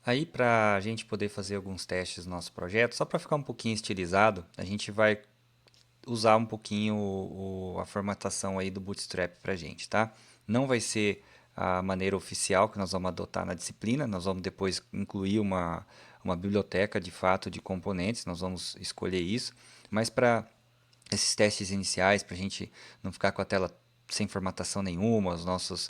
Aí, para a gente poder fazer alguns testes no nosso projeto, só para ficar um pouquinho estilizado, a gente vai usar um pouquinho a formatação aí do Bootstrap para a gente, tá? Não vai ser a maneira oficial que nós vamos adotar na disciplina, nós vamos depois incluir uma biblioteca de fato de componentes, nós vamos escolher isso, mas para esses testes iniciais, para a gente não ficar com a tela sem formatação nenhuma, os nossos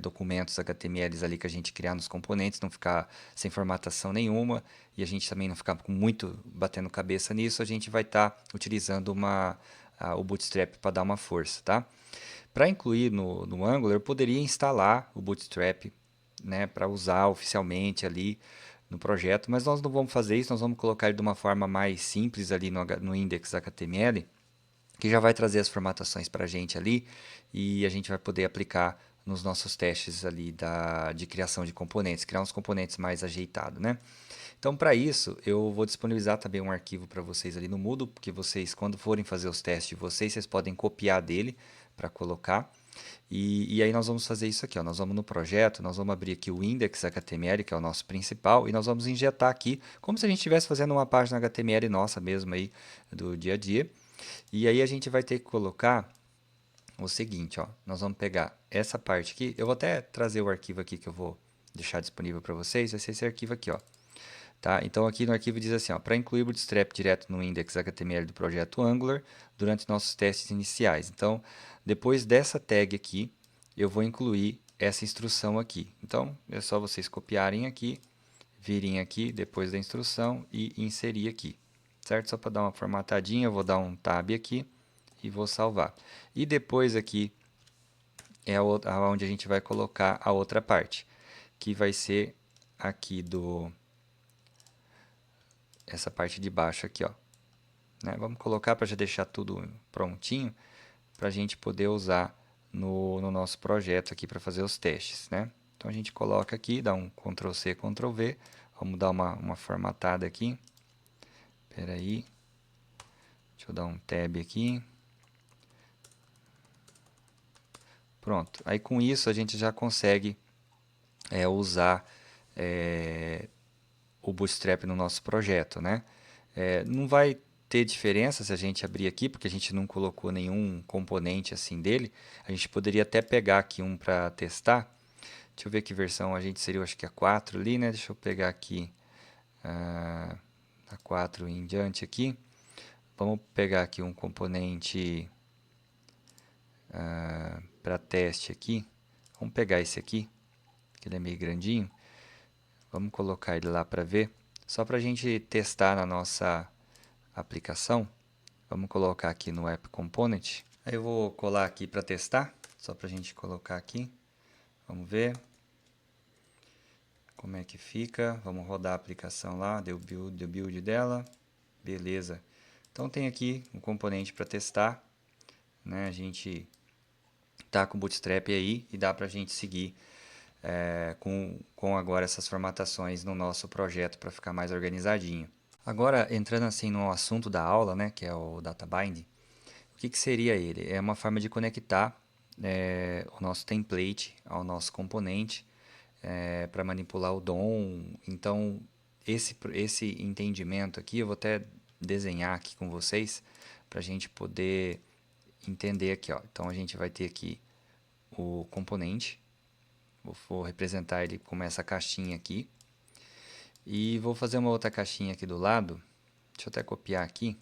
documentos HTML ali que a gente criar nos componentes não ficar sem formatação nenhuma e a gente também não ficar com muito batendo cabeça nisso, a gente vai estar utilizando o Bootstrap para dar uma força, tá? Para incluir no Angular, eu poderia instalar o Bootstrap, né, para usar oficialmente ali no projeto, mas nós não vamos fazer isso, nós vamos colocar ele de uma forma mais simples ali no index HTML, que já vai trazer as formatações para a gente ali e a gente vai poder aplicar nos nossos testes ali de criação de componentes, criar uns componentes mais ajeitados, né? Então, para isso, eu vou disponibilizar também um arquivo para vocês ali no Moodle, porque vocês, quando forem fazer os testes de vocês, vocês podem copiar dele para colocar. E aí nós vamos fazer isso aqui, ó. Nós vamos no projeto, nós vamos abrir aqui o index HTML, que é o nosso principal, e nós vamos injetar aqui, como se a gente estivesse fazendo uma página HTML nossa mesmo aí, do dia a dia. E aí a gente vai ter que colocar o seguinte, ó. Nós vamos pegar essa parte aqui, eu vou até trazer o arquivo aqui que eu vou deixar disponível para vocês, vai ser esse arquivo aqui, ó. Tá? Então aqui no arquivo diz assim, para incluir o Bootstrap direto no index HTML do projeto Angular durante nossos testes iniciais. Então, depois dessa tag aqui, eu vou incluir essa instrução aqui. Então, é só vocês copiarem aqui, virem aqui depois da instrução e inserir aqui. Certo? Só para dar uma formatadinha, eu vou dar um tab aqui e vou salvar. E depois aqui é onde a gente vai colocar a outra parte, que vai ser aqui essa parte de baixo aqui, ó. Né? Vamos colocar para já deixar tudo prontinho para a gente poder usar no nosso projeto aqui para fazer os testes, né? Então a gente coloca aqui, dá um Ctrl C, Ctrl V, vamos dar uma formatada aqui. Espera aí, deixa eu dar um tab aqui. Pronto, aí com isso a gente já consegue usar o Bootstrap no nosso projeto, né? Não vai ter diferença se a gente abrir aqui, porque a gente não colocou nenhum componente assim dele. A gente poderia até pegar aqui um para testar. Deixa eu ver que versão a gente seria, acho que a 4 ali, né? Deixa eu pegar aqui a 4 em diante aqui. Vamos pegar aqui um componente para teste aqui. Vamos pegar esse aqui, que ele é meio grandinho. Vamos colocar ele lá para ver. Só para a gente testar na nossa aplicação. Vamos colocar aqui no App Component. Aí eu vou colar aqui para testar, só para a gente colocar aqui. Vamos ver como é que fica. Vamos rodar a aplicação lá, deu build dela. Beleza. Então tem aqui um componente para testar. Né? A gente tá com o Bootstrap aí e dá para a gente seguir com agora essas formatações no nosso projeto para ficar mais organizadinho. Agora, entrando assim no assunto da aula, né, que é o Data Binding, o que seria ele? É uma forma de conectar o nosso template ao nosso componente para manipular o DOM. Então, esse entendimento aqui, eu vou até desenhar aqui com vocês para a gente poder entender aqui. Ó. Então, a gente vai ter aqui o componente, vou representar ele como essa caixinha aqui, e vou fazer uma outra caixinha aqui do lado, deixa eu até copiar aqui,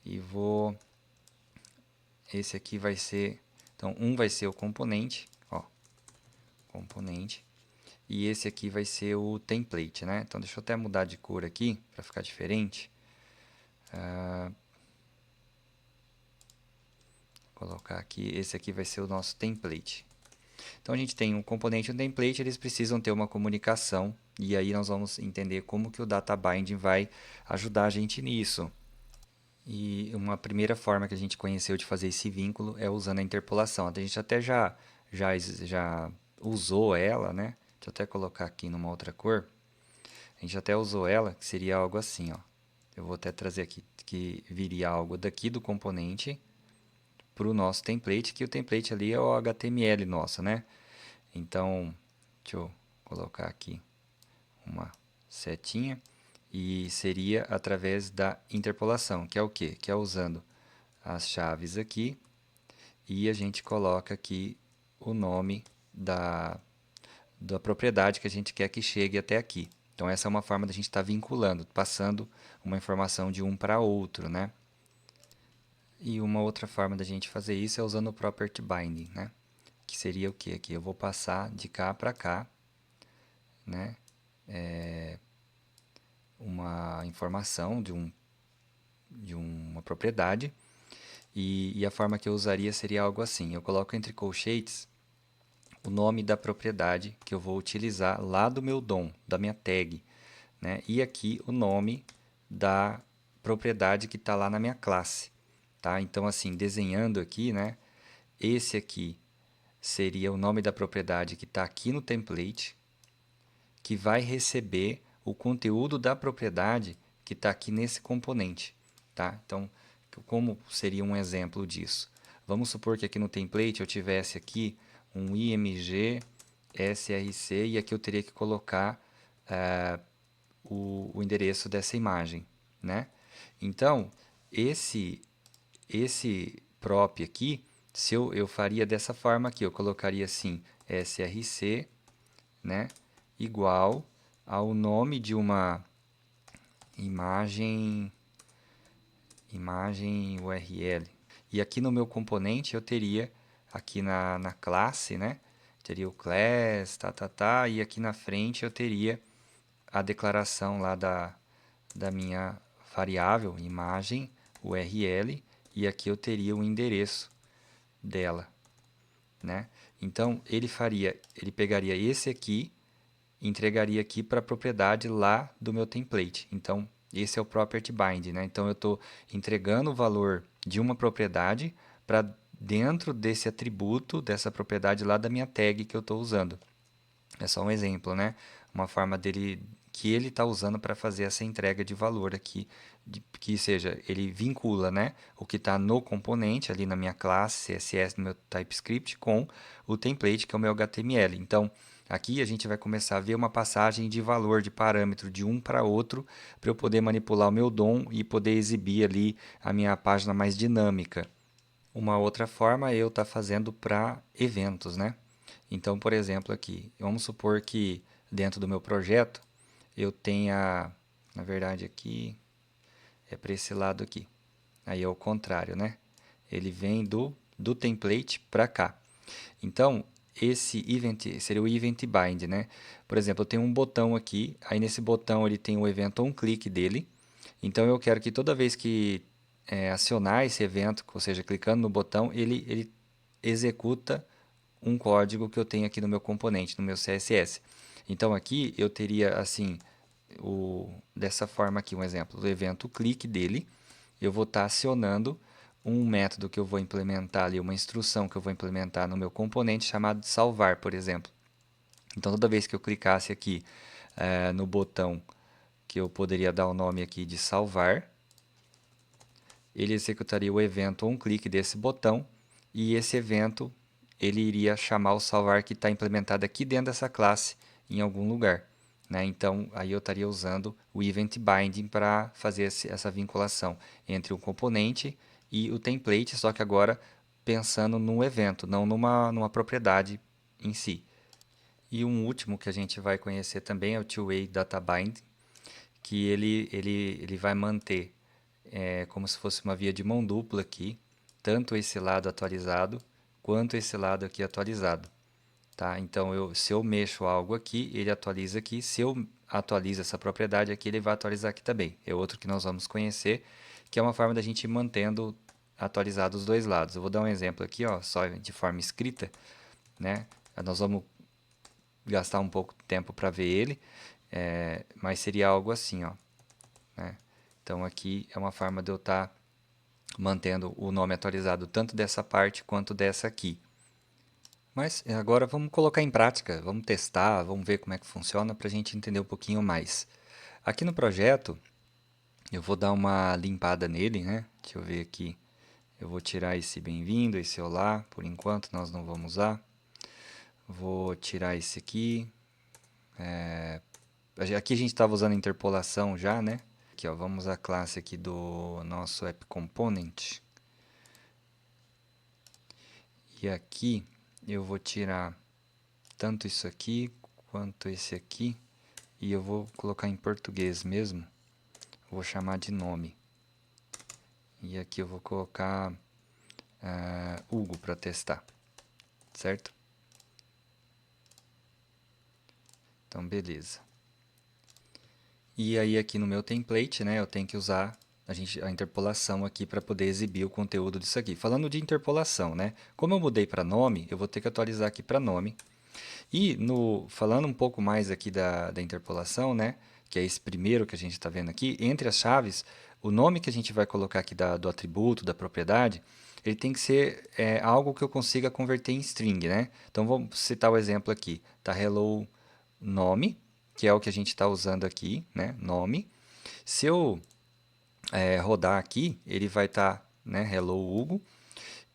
e vou... Esse aqui vai ser... Então, um vai ser o componente, ó, componente, e esse aqui vai ser o template, né? Então, deixa eu até mudar de cor aqui, para ficar diferente. Colocar aqui, esse aqui vai ser o nosso template. Então, a gente tem um componente e um template, eles precisam ter uma comunicação, e aí nós vamos entender como que o data binding vai ajudar a gente nisso. E uma primeira forma que a gente conheceu de fazer esse vínculo é usando a interpolação. A gente até já usou ela, né? Deixa eu até colocar aqui numa outra cor. A gente até usou ela, que seria algo assim, ó. Eu vou até trazer aqui, que viria algo daqui do componente para o nosso template, que o template ali é o HTML nosso, né? Então, deixa eu colocar aqui uma setinha, e seria através da interpolação, que é o quê? Que é usando as chaves aqui, e a gente coloca aqui o nome da propriedade que a gente quer que chegue até aqui. Então, essa é uma forma da gente estar vinculando, passando uma informação de um para outro, né? E uma outra forma da gente fazer isso é usando o property binding, né? Que seria o que aqui? Eu vou passar de cá para cá, né? Uma informação de uma propriedade. E a forma que eu usaria seria algo assim. Eu coloco entre colchetes o nome da propriedade que eu vou utilizar lá do meu DOM, da minha tag, né? E aqui o nome da propriedade que está lá na minha classe, tá? Então, assim, desenhando aqui, né? Esse aqui seria o nome da propriedade que está aqui no template, que vai receber o conteúdo da propriedade que está aqui nesse componente, tá? Então, como seria um exemplo disso? Vamos supor que aqui no template eu tivesse aqui um img src e aqui eu teria que colocar o endereço dessa imagem, né? Então, esse prop aqui, se eu faria dessa forma aqui, eu colocaria assim, src, né, igual ao nome de uma imagem URL. E aqui no meu componente eu teria, aqui na classe, né, teria o class, e aqui na frente eu teria a declaração lá da minha variável, imagem, URL, e aqui eu teria o endereço dela, né? Então, ele pegaria esse aqui e entregaria aqui para a propriedade lá do meu template. Então, esse é o property bind, né? Então, eu estou entregando o valor de uma propriedade para dentro desse atributo, dessa propriedade lá da minha tag que eu estou usando. É só um exemplo, né? Uma forma dele que ele está usando para fazer essa entrega de valor aqui, que seja, ele vincula, né, o que está no componente ali na minha classe CSS no meu TypeScript com o template que é o meu HTML. Então, aqui a gente vai começar a ver uma passagem de valor de parâmetro de um para outro para eu poder manipular o meu DOM e poder exibir ali a minha página mais dinâmica. Uma outra forma é eu estar fazendo para eventos, né? Então, por exemplo, aqui, vamos supor que dentro do meu projeto eu tenha, na verdade aqui é para esse lado aqui. Aí é o contrário, né? Ele vem do template para cá. Então, esse event seria o event bind, né? Por exemplo, eu tenho um botão aqui, aí nesse botão ele tem o evento onClick dele. Então, eu quero que toda vez que acionar esse evento, ou seja, clicando no botão, ele executa um código que eu tenho aqui no meu componente, no meu CSS. Então, aqui eu teria assim, dessa forma aqui, um exemplo, do evento clique dele, eu vou estar acionando um método que eu vou implementar ali, uma instrução que eu vou implementar no meu componente chamado de salvar, por exemplo. Então, toda vez que eu clicasse aqui no botão que eu poderia dar o nome aqui de salvar, ele executaria o evento ou um clique desse botão e esse evento ele iria chamar o salvar que está implementado aqui dentro dessa classe em algum lugar, né? Então, aí eu estaria usando o event binding para fazer essa vinculação entre o componente e o template, só que agora pensando num evento, não numa propriedade em si. E um último que a gente vai conhecer também é o two-way data binding, que ele vai manter como se fosse uma via de mão dupla aqui, tanto esse lado atualizado quanto esse lado aqui atualizado. Tá? Então, se eu mexo algo aqui, ele atualiza aqui. Se eu atualizo essa propriedade aqui, ele vai atualizar aqui também. É outro que nós vamos conhecer, que é uma forma da gente ir mantendo atualizado os dois lados. Eu vou dar um exemplo aqui, ó, só de forma escrita, né? Nós vamos gastar um pouco de tempo para ver ele, mas seria algo assim, ó, né? Então, aqui é uma forma de eu estar mantendo o nome atualizado tanto dessa parte quanto dessa aqui. Mas agora vamos colocar em prática, vamos testar, vamos ver como é que funciona para a gente entender um pouquinho mais. Aqui no projeto, eu vou dar uma limpada nele, né? Deixa eu ver aqui. Eu vou tirar esse bem-vindo, esse olá, por enquanto nós não vamos usar. Vou tirar esse aqui. Aqui a gente estava usando interpolação já, né? Aqui, ó, vamos à classe aqui do nosso app component. E aqui eu vou tirar tanto isso aqui quanto esse aqui. E eu vou colocar em português mesmo. Vou chamar de nome. E aqui eu vou colocar Hugo para testar. Certo? Então, beleza. E aí aqui no meu template, né, eu tenho que usar a interpolação aqui para poder exibir o conteúdo disso aqui. Falando de interpolação, né, como eu mudei para nome, eu vou ter que atualizar aqui para nome. E falando um pouco mais aqui da interpolação, né, que é esse primeiro que a gente está vendo aqui, entre as chaves, o nome que a gente vai colocar aqui do atributo, da propriedade, ele tem que ser algo que eu consiga converter em string, né? Então, vamos citar o exemplo aqui, tá? Hello nome, que é o que a gente está usando aqui, né? Nome. Se eu rodar aqui, ele vai estar, né? Hello Hugo.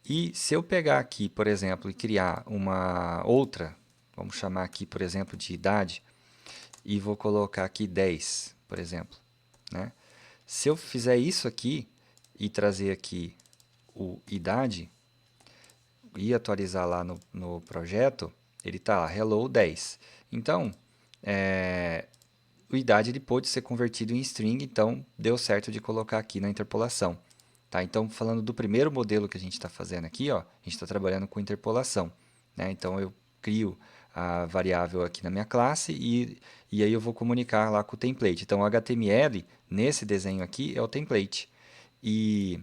E se eu pegar aqui, por exemplo, e criar uma outra, vamos chamar aqui, por exemplo, de idade, e vou colocar aqui 10, por exemplo, né? Se eu fizer isso aqui e trazer aqui o idade e atualizar lá no projeto, ele está lá, hello 10. Então, o idade ele pode ser convertido em string, então deu certo de colocar aqui na interpolação. Tá? Então, falando do primeiro modelo que a gente está fazendo aqui, ó, a gente está trabalhando com interpolação. Né? Então, eu crio a variável aqui na minha classe e aí eu vou comunicar lá com o template. Então, o HTML, nesse desenho aqui, é o template. E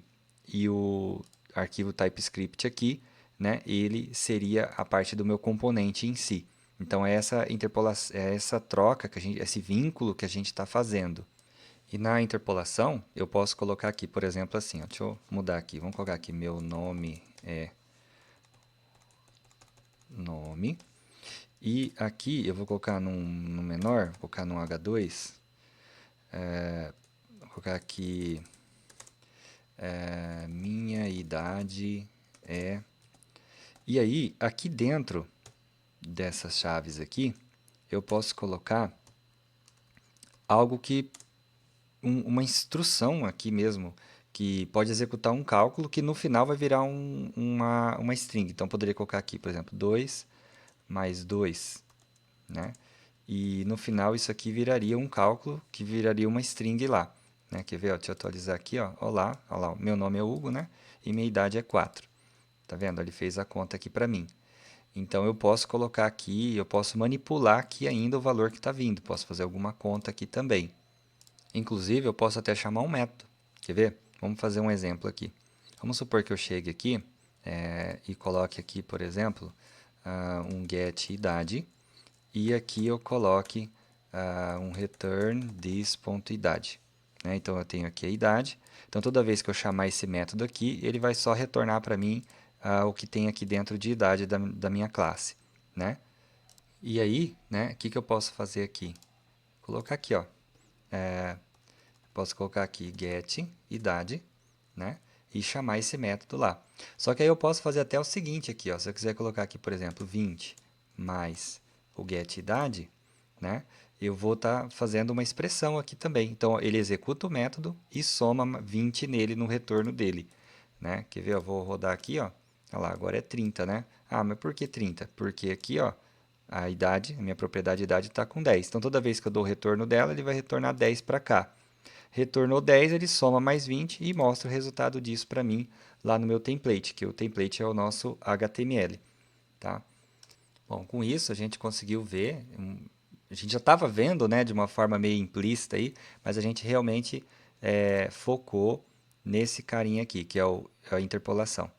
o arquivo TypeScript aqui, né, ele seria a parte do meu componente em si. Então, é essa interpolação, é essa troca, esse vínculo que a gente está fazendo. E na interpolação, eu posso colocar aqui, por exemplo, assim, ó, deixa eu mudar aqui, vamos colocar aqui, meu nome é nome, e aqui eu vou colocar no menor, vou colocar no H2, vou colocar aqui, minha idade é... E aí, aqui dentro dessas chaves aqui, eu posso colocar algo que uma instrução aqui mesmo, que pode executar um cálculo que no final vai virar uma string. Então, poderia colocar aqui, por exemplo, 2 mais 2, né? E no final isso aqui viraria um cálculo que viraria uma string lá. Né? Quer ver? Ó, deixa eu atualizar aqui. Ó. Olá, olá, meu nome é Hugo, né? E minha idade é 4. Tá vendo? Ele fez a conta aqui para mim. Então, eu posso colocar aqui, eu posso manipular aqui ainda o valor que está vindo. Posso fazer alguma conta aqui também. Inclusive, eu posso até chamar um método. Quer ver? Vamos fazer um exemplo aqui. Vamos supor que eu chegue aqui e coloque aqui, por exemplo, um get idade. E aqui eu coloque um return this.idade. Né? Então, eu tenho aqui a idade. Então, toda vez que eu chamar esse método aqui, ele vai só retornar para mim o que tem aqui dentro de idade da minha classe. Né? E aí, né, o que eu posso fazer aqui? Colocar aqui, ó, posso colocar aqui get idade, né? E chamar esse método lá. Só que aí eu posso fazer até o seguinte aqui, ó. Se eu quiser colocar aqui, por exemplo, 20 mais o get idade, né? Eu vou estar fazendo uma expressão aqui também. Então, ele executa o método e soma 20 nele no retorno dele, né? Quer ver? Eu vou rodar aqui, ó. Olha lá, agora é 30, né? Ah, mas por que 30? Porque aqui, ó, a idade, a minha propriedade de idade está com 10. Então, toda vez que eu dou o retorno dela, ele vai retornar 10 para cá. Retornou 10, ele soma mais 20 e mostra o resultado disso para mim lá no meu template, que o template é o nosso HTML. Tá? Bom, com isso a gente conseguiu ver, a gente já estava vendo, né, de uma forma meio implícita aí, mas a gente realmente focou nesse carinha aqui, que é a interpolação.